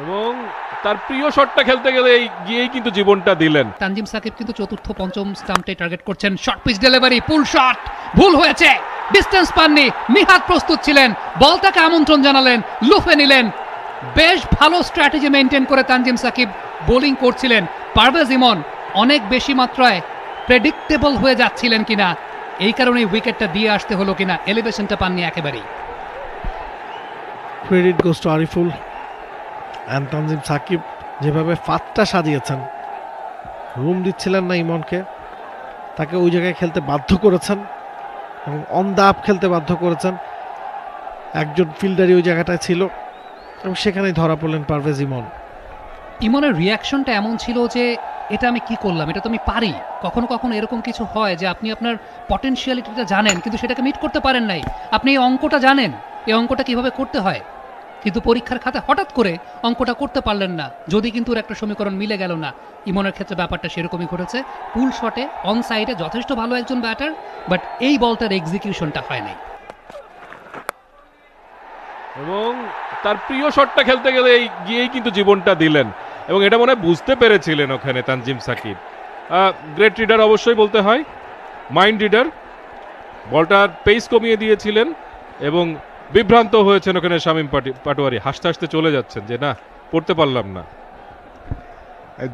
এবং তার প্রিয় শটটা খেলতে গেলে গিয়েই কিন্তু জীবনটা দিলেন। তানজিম সাকিব কিন্তু চতুর্থ পঞ্চম স্টাম্পে টার্গেট করছেন, short pitch delivery, pull shot, ভুল হয়েছে, ডিস্টেন্স পাননি, মিহাদ প্রস্তুত ছিলেন, বলটাকে আমন্ত্রণ জানালেন, লুফে নিলেন। বেশ ভালো স্ট্র্যাটেজি মেনটেন করে তানজিম সাকিব বোলিং করছিলেন। পারভেজ ইমন অনেক বেশি মাত্রায় প্রেডিক্টেবল হয়ে যাচ্ছিলেন কিনা, এই কারণেই উইকেটটা দিয়ে আসতে হলো কিনা, এলিভেশনটা পাননি একেবারেই। Credit goes to Ariful and Tanzim Sakib, যেভাবে ফাঁদটা সাজিয়েছেন, রুম দিচ্ছিলেন না ইমনকে, তাকে ওই জায়গায় খেলতে বাধ্য করেছেন এবং অন দ্য আপ খেলতে বাধ্য করেছেন। একজন ফিল্ডারই ওই জায়গাটায় ছিল এবং সেখানেই ধরা পড়লেন পারভেজ ইমন। ইমনের রিয়াকশনটা এমন ছিল যে এটা আমি কি করলাম, এটা তো আমি পারি। কখনো কখনো এরকম কিছু হয় যে আপনি আপনার পটেনশিয়ালিটিটা জানেন কিন্তু সেটাকে মিট করতে পারেন নাই। আপনি এই অঙ্কটা জানেন, এই অঙ্কটা কিভাবে করতে হয়, কিন্তু পরীক্ষার খাতায় হঠাৎ করে অঙ্কটা করতে পারলেন না, যদি কিন্তু একটা সমীকরণ মিলে গেল না। ইমনের ক্ষেত্রে ব্যাপারটা সেরকমই ঘটেছে। পুল শটে অন সাইডে যথেষ্ট ভালো একজন ব্যাটার, বাট এই বলটার এক্সিকিউশনটা হয় নাই। এবং তার প্রিয় শটটা খেলতে গেলে গিয়েই কিন্তু জীবনটা দিলেন এবং এটা মনে হয় বুঝতে পেরেছিলেন ওখানে তানজিম সাকিব। গ্রেট রিডার অবশ্যই বলতে হয়, মাইন্ড রিডার। বলটার পেস কমিয়ে দিয়েছিলেন এবং বিভ্রান্ত হয়েছেন ওখানে শামীম পাটোয়ারি, হাসতে হাসতে চলে যাচ্ছেন যে না, পড়তে পারলাম না।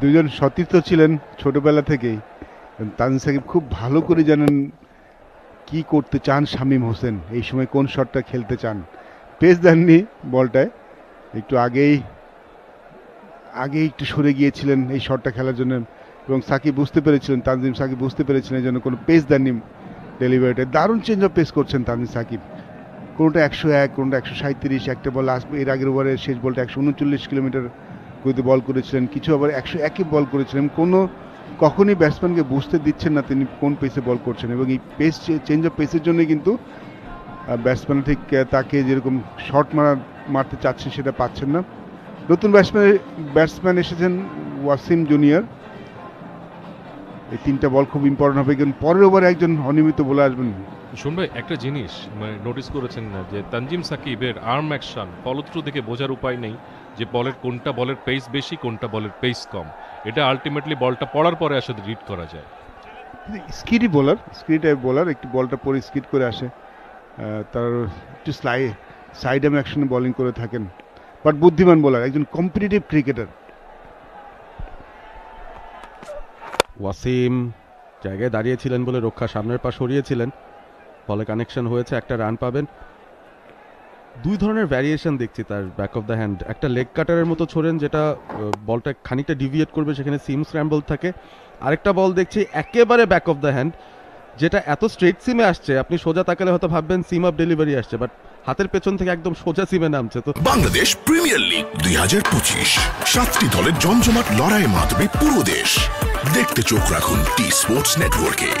দুজন সতীর্থ ছিলেন ছোটবেলা থেকেই। তানজিম সাকিব খুব ভালো করে জানেন কি করতে চান শামীম হোসেন, এই সময় কোন শটটা খেলতে চান। পেস দেননি বলটায়, একটু আগেই একটু সরে গিয়েছিলেন এই শটটা খেলার জন্য এবং সাকিব বুঝতে পেরেছিলেন, তানজিম সাকিব বুঝতে পেরেছিলেন এই জন্য কোনো পেস দেননি ডেলিভারিতে। দারুণ চেঞ্জ অফ পেস করছেন তানজিম সাকিব, কোনোটা 101, কোনোটা 137, একটা বল আসবে। এর আগের ওভারের শেষ বলটা 139 কিলোমিটার গতিতে বল করেছিলেন, কিছু আবার 101 বল করেছিলেন। কখনই ব্যাটসম্যানকে বুঝতে দিচ্ছেন না তিনি কোন পেসে বল করছেন এবং এই পেস চেঞ্জ অফ পেসের জন্যই কিন্তু ব্যাটসম্যান ঠিক তাকে যেরকম শট মারতে চাচ্ছেন সেটা পাচ্ছেন না। নতুন ব্যাটসম্যান এসেছেন ওয়াসিম জুনিয়র। এই তিনটা বল খুব ইম্পর্টেন্ট হবে, কারণ পরের ওভারে একজন অনিয়মিত বলে আসবেন। শুনবে একটা জিনিস মানে নোটিস করেছেন না যে তানজিম সাকিবের আর্ম অ্যাকশন ফলো থ্রু থেকে বোঝার উপায় নেই যে কোনটা বলের পেস বেশি, কোনটা বলের পেস কম। এটা আলটিমেটলি বলটা পড়ার পরে আসলে রিড করা যায়। স্কিড টাইপ বোলার, একটু বলটা পরে স্কিড করে আসে, তার একটু সাইড আর্ম অ্যাকশনে বোলিং করে থাকেন, বাট বুদ্ধিমান বোলার, একজন কম্পিটিটিভ ক্রিকেটার। ওয়াসিম জায়গায় দাঁড়িয়েছিলেন বলে রক্ষা সামনের পা সরিয়েছিলেন, বলে কানেকশন হয়েছে, একটা রান পাবেন। দুই ধরনের ভ্যারিয়েশন দেখছি তার ব্যাক অফ দ্য হ্যান্ড। একটা লেগ কাটারের মতো ছোড়েন যেটা বলটা খানিকটা ডিভিয়েট করবে, সেখানে সিম স্ক্র্যাম্বল থাকে। আরেকটা বল দেখছি একেবারে ব্যাক অফ দ্য হ্যান্ড, যেটা এত স্ট্রেট সিমে আসছে আপনি সোজা তাকালে হয়তো ভাববেন সিম অফ ডেলিভারি আসছে, বাট হাতের পেছন থেকে একদম সোজা সিমে নামছে। তো বাংলাদেশ প্রিমিয়ার লিগ 2025, 7টি দলের জমজমাট লড়াইয়ে মাতবে পুরো দেশ। দেখতে চোখ রাখুন টি স্পোর্টস নেটওয়ার্কে।